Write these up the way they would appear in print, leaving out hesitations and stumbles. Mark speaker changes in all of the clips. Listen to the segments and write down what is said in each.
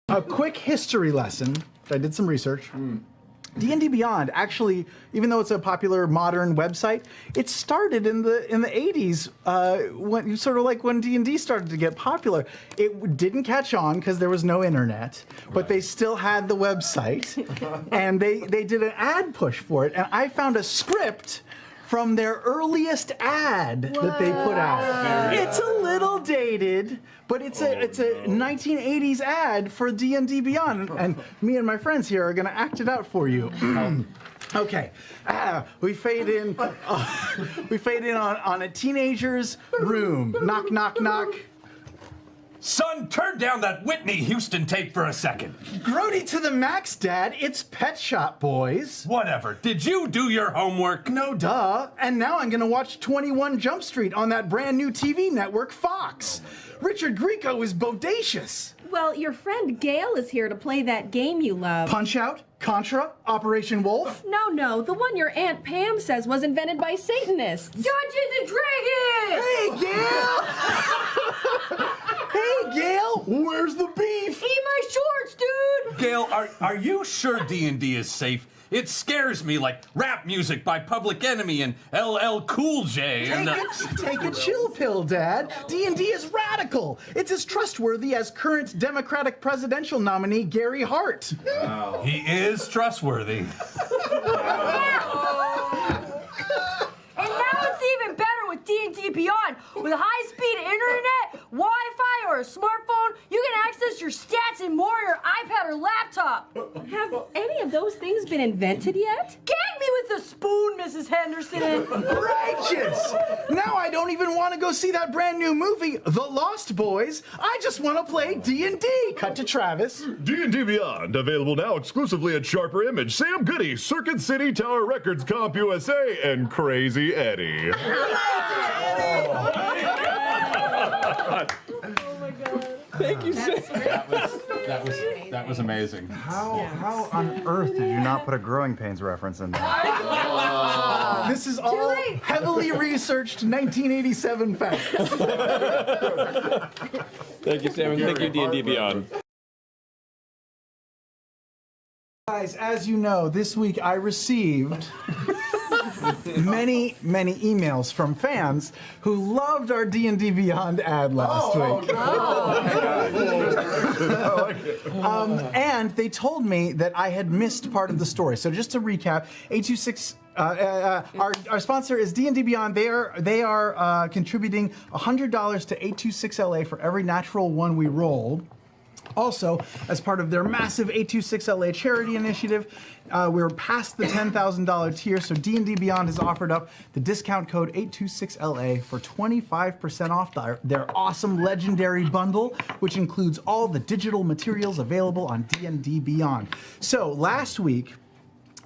Speaker 1: A quick history lesson. I did some research. D&D Beyond, actually, even though it's a popular modern website, it started in the 80s, when sort of like when D&D started to get popular. It didn't catch on because there was no internet, but they still had the website, and they did an ad push for it, and I found a script from their earliest ad that they put out. It's a little dated, but it's a 1980s ad for D&D Beyond, and me and my friends here are gonna act it out for you. Okay, we fade in. We fade in on a teenager's room. Knock, knock, knock.
Speaker 2: Son, turn down that Whitney Houston tape for a second.
Speaker 1: Grody to the max, Dad. It's Pet Shop Boys.
Speaker 2: Whatever. Did you do your homework?
Speaker 1: No, duh. And now I'm gonna watch 21 Jump Street on that brand new TV network, Fox. Richard Grieco is bodacious.
Speaker 3: Well, your friend Gale is here to play that game you love.
Speaker 1: Punch-Out? Contra? Operation Wolf?
Speaker 3: No, the one your Aunt Pam says was invented by Satanists.
Speaker 4: Dungeons and Dragons!
Speaker 1: Hey, Gale! Hey, Gale! Where's the beef?
Speaker 4: Eat my shorts, dude!
Speaker 2: Gail, are you sure D&D is safe? It scares me like rap music by Public Enemy and LL Cool J and...
Speaker 1: Take a chill pill, Dad. D&D is radical. It's as trustworthy as current Democratic presidential nominee Gary Hart.
Speaker 2: Wow. He is trustworthy.
Speaker 4: And now it's even better with D&D Beyond. With high-speed internet, Wi-Fi, or a smartphone, you can access your stats and more on your iPad or laptop.
Speaker 3: Have any of those things been invented yet?
Speaker 4: Gag me with a spoon, Mrs. Henderson.
Speaker 1: Righteous! Now I don't even want to go see that brand new movie, The Lost Boys. I just want to play D&D. Cut to Travis.
Speaker 5: D&D Beyond, available now exclusively at Sharper Image, Sam Goody, Circuit City, Tower Records, Comp USA, and Crazy Eddie.
Speaker 6: Thank you, Sam.
Speaker 7: That was amazing.
Speaker 8: How on earth did you not put a Growing Pains reference in there?
Speaker 1: This is all heavily researched 1987 facts.
Speaker 6: Thank you, Sam, and thank you, D&D Beyond.
Speaker 1: Guys, as you know, this week I received many emails from fans who loved our D&D Beyond ad last week. And they told me that I had missed part of the story. So just to recap, 826 our sponsor is D&D Beyond. They are contributing $100 to 826LA for every natural one we roll. Also, as part of their massive 826LA charity initiative, we're past the $10,000 tier, so D&D Beyond has offered up the discount code 826LA for 25% off their awesome legendary bundle, which includes all the digital materials available on D&D Beyond. So last week,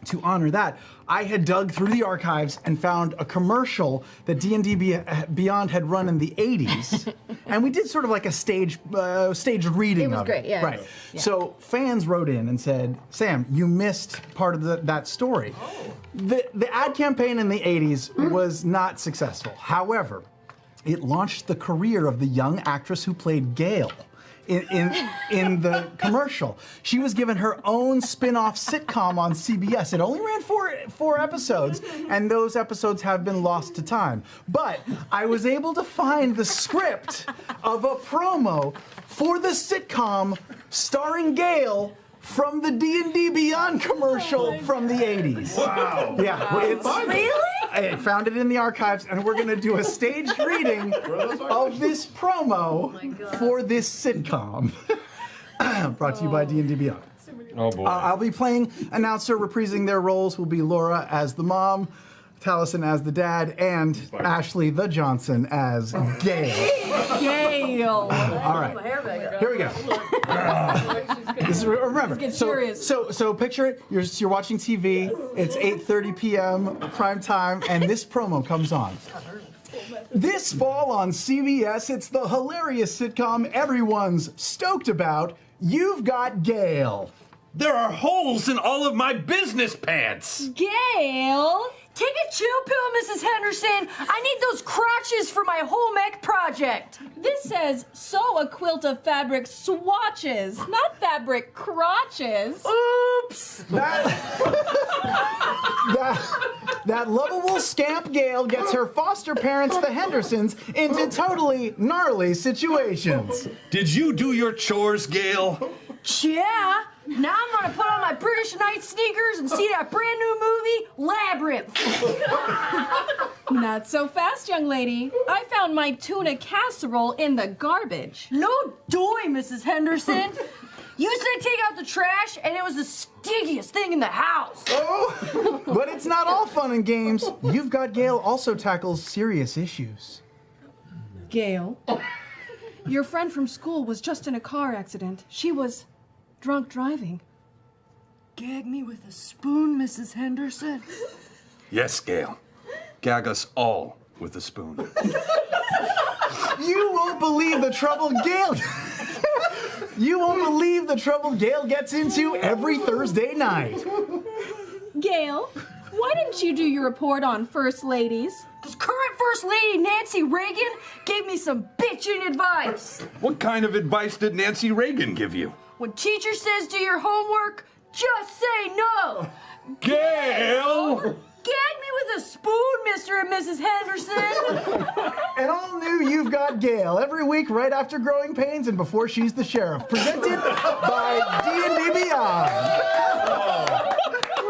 Speaker 1: to honor that, I had dug through the archives and found a commercial that D&D Beyond had run in the 80s, and we did sort of like a staged reading of it.
Speaker 3: It was great, yeah.
Speaker 1: Right. Yeah. So fans wrote in and said, Sam, you missed part of that story. Oh. The ad campaign in the 80s was not successful. However, it launched the career of the young actress who played Gale. In the commercial. She was given her own spin-off sitcom on CBS. It only ran four episodes, and those episodes have been lost to time. But I was able to find the script of a promo for the sitcom starring Gale from the D&D Beyond commercial from the 80s.
Speaker 5: Wow.
Speaker 1: Yeah.
Speaker 4: Really?
Speaker 1: I found it in the archives, and we're going to do a staged reading of this promo for this sitcom. Brought to you by D&D Beyond.
Speaker 6: Oh, boy.
Speaker 1: I'll be playing announcer. Reprising their roles will be Laura as the mom, Taliesin as the dad, and Ashley the Johnson as Gayle.
Speaker 4: Gale.
Speaker 1: All right. Here we go. Remember, so picture it. You're watching TV. It's 8:30 p.m. prime time, and this promo comes on. This fall on CBS, it's the hilarious sitcom everyone's stoked about. You've Got Gale.
Speaker 2: There are holes in all of my business pants.
Speaker 4: Gale, Take a chill pill, Mrs. Henderson. I need those crotches for my home ec project.
Speaker 3: This says sew a quilt of fabric swatches, not fabric crotches.
Speaker 4: Oops.
Speaker 1: That lovable scamp Gale gets her foster parents, the Hendersons, into totally gnarly situations.
Speaker 2: Did you do your chores, Gale?
Speaker 4: Yeah. Now I'm gonna put on my British Knight sneakers and see that brand new movie, Labyrinth.
Speaker 3: Not so fast, young lady. I found my tuna casserole in the garbage.
Speaker 4: No doy, Mrs. Henderson. You said take out the trash, and it was the stinkiest thing in the house.
Speaker 1: Oh, but it's not all fun and games. You've Got Gale also tackles serious issues.
Speaker 3: Gail, your friend from school was just in a car accident. She was drunk driving.
Speaker 4: Gag me with a spoon, Mrs. Henderson.
Speaker 2: Yes, Gale. Gag us all with a spoon.
Speaker 1: You won't believe the trouble Gale... You won't believe the trouble Gale gets into every Thursday night.
Speaker 3: Gail, why didn't you do your report on First Ladies?
Speaker 4: Because current First Lady Nancy Reagan gave me some bitchin' advice.
Speaker 2: What kind of advice did Nancy Reagan give you?
Speaker 4: When teacher says do your homework, just say no.
Speaker 2: Gale!
Speaker 4: Gag me with a spoon, Mr. and Mrs. Henderson.
Speaker 1: And all new You've Got Gale every week right after Growing Pains and before she's the sheriff. Presented by D&D Beyond.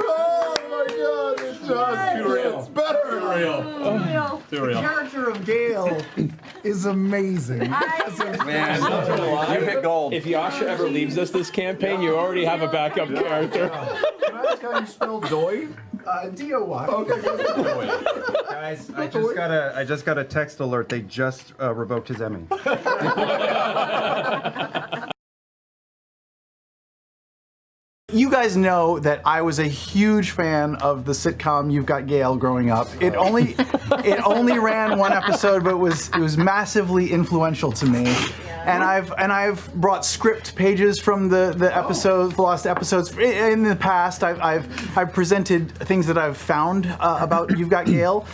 Speaker 5: Oh my God, it's just too real. It's better.
Speaker 1: The character of Gale is amazing.
Speaker 6: Man, you hit gold. If Yasha ever leaves us this campaign, you already have a backup character.
Speaker 1: Can I ask how you spell doy? D-O-Y.
Speaker 5: Okay, good.
Speaker 8: Guys, I just got a text alert. They just revoked his Emmy.
Speaker 1: You guys know that I was a huge fan of the sitcom You've Got Gale growing up. It only ran one episode, but it was massively influential to me. And I've brought script pages from the episodes, the lost episodes in the past. I've presented things that I've found about You've Got Gale,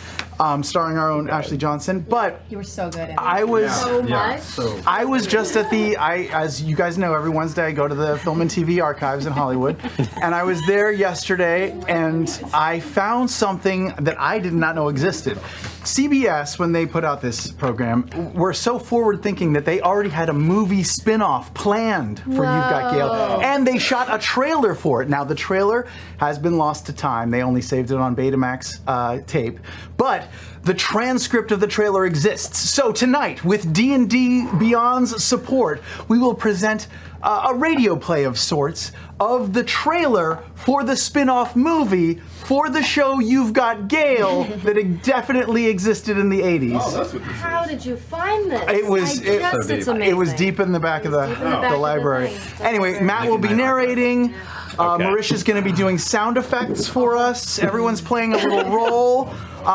Speaker 1: starring our own Ashley Johnson. But
Speaker 3: You were so good at it.
Speaker 1: I was
Speaker 4: So much.
Speaker 1: I was just at as you guys know, every Wednesday I go to the Film and TV Archives in Hollywood, and I was there yesterday, and I found something that I did not know existed. CBS, when they put out this program, were so forward-thinking that they already had a movie spin-off planned for You've Got Gale, and they shot a trailer for it. Now, the trailer has been lost to time. They only saved it on Betamax tape, but the transcript of the trailer exists. So tonight, with D&D Beyond's support, we will present a radio play of sorts of the trailer for the spin-off movie for the show You've Got Gale that definitely existed in the 80s.
Speaker 5: Oh, that's what this
Speaker 4: How did you find this?
Speaker 1: It's
Speaker 4: amazing.
Speaker 1: it was deep in the back of the library. Anyway, Matt will be narrating. Marisha's going to be doing sound effects for us. Everyone's playing a little role.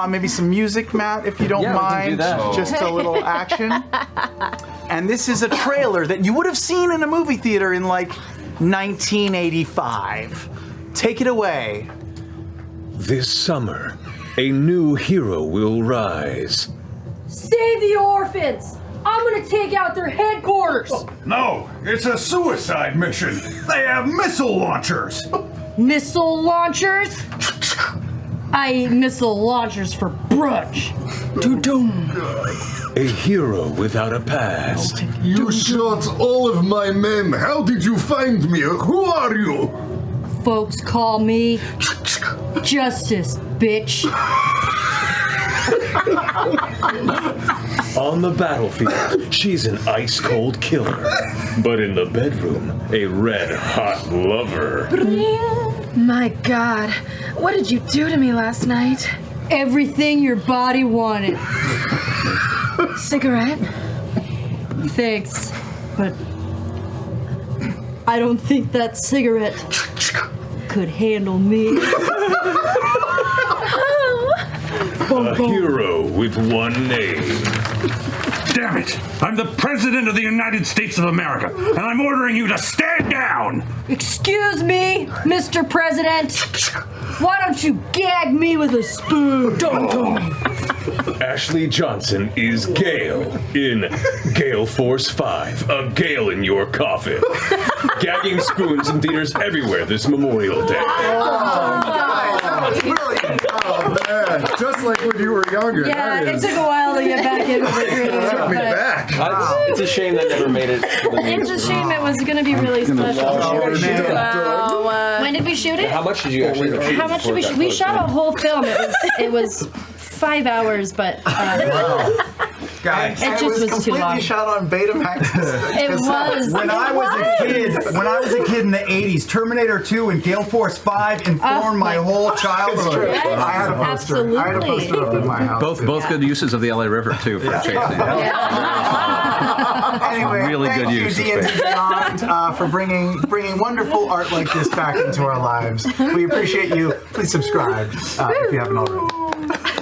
Speaker 1: Maybe some music, Matt, if you don't mind. Just a little action. And this is a trailer that you would have seen in a movie theater in like 1985. Take it away.
Speaker 9: This summer, a new hero will rise.
Speaker 4: Save the orphans. I'm gonna take out their headquarters.
Speaker 10: No, it's a suicide mission. They have missile launchers.
Speaker 4: Missile launchers? I eat missile launchers for brunch. Doo-doom.
Speaker 9: A hero without a past.
Speaker 5: You shot all of my men. How did you find me? Who are you?
Speaker 4: Folks call me Justice, bitch.
Speaker 9: On the battlefield, she's an ice-cold killer. But in the bedroom, a red-hot lover.
Speaker 11: My God, what did you do to me last night?
Speaker 4: Everything your body wanted.
Speaker 11: Cigarette?
Speaker 4: Thanks, but I don't think that cigarette could handle me.
Speaker 9: A hero with one name.
Speaker 10: Damn it! I'm the President of the United States of America, and I'm ordering you to stand down!
Speaker 4: Excuse me, Mr. President. Why don't you gag me with a spoon?
Speaker 9: Ashley Johnson is Gale in Gale Force 5, a Gale in your coffin. Gagging spoons in theaters everywhere this Memorial Day.
Speaker 1: That's brilliant.
Speaker 5: Oh man, just like when you were younger.
Speaker 4: Yeah, it took a while to get back into the groove.
Speaker 5: Took me back.
Speaker 6: It's a shame that never made it. To the
Speaker 11: It's a shame it was going to be really special.
Speaker 3: When did we shoot it?
Speaker 6: How much did you actually shoot?
Speaker 11: How much did we shoot? We shot a whole film. It was 5 hours, but
Speaker 8: Guys,
Speaker 11: it just was too long.
Speaker 1: shot on Betamax.
Speaker 11: It was.
Speaker 8: when I was a kid in the 80s, Terminator 2 and Gale Force 5 informed my whole childhood.
Speaker 11: Yes,
Speaker 1: I had a poster. I had a poster up in my house.
Speaker 2: Both good uses of the LA River too for chasing.
Speaker 1: Anyway,
Speaker 2: Really
Speaker 1: thank
Speaker 2: good
Speaker 1: you,
Speaker 2: use of
Speaker 1: D&D
Speaker 2: space.
Speaker 1: Beyond, for bringing wonderful art like this back into our lives. We appreciate you. Please subscribe if you haven't already.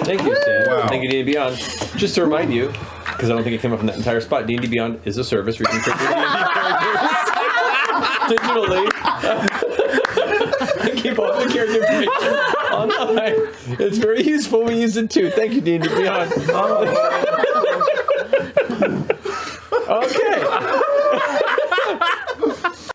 Speaker 6: Thank you, Stan. Thank you, D&D Beyond. Just to remind you, because I don't think it came up in that entire spot, D&D Beyond is a service where you can create digitally and keep all the character information online. It's very useful. We use it too. Thank you, D&D Beyond. Okay.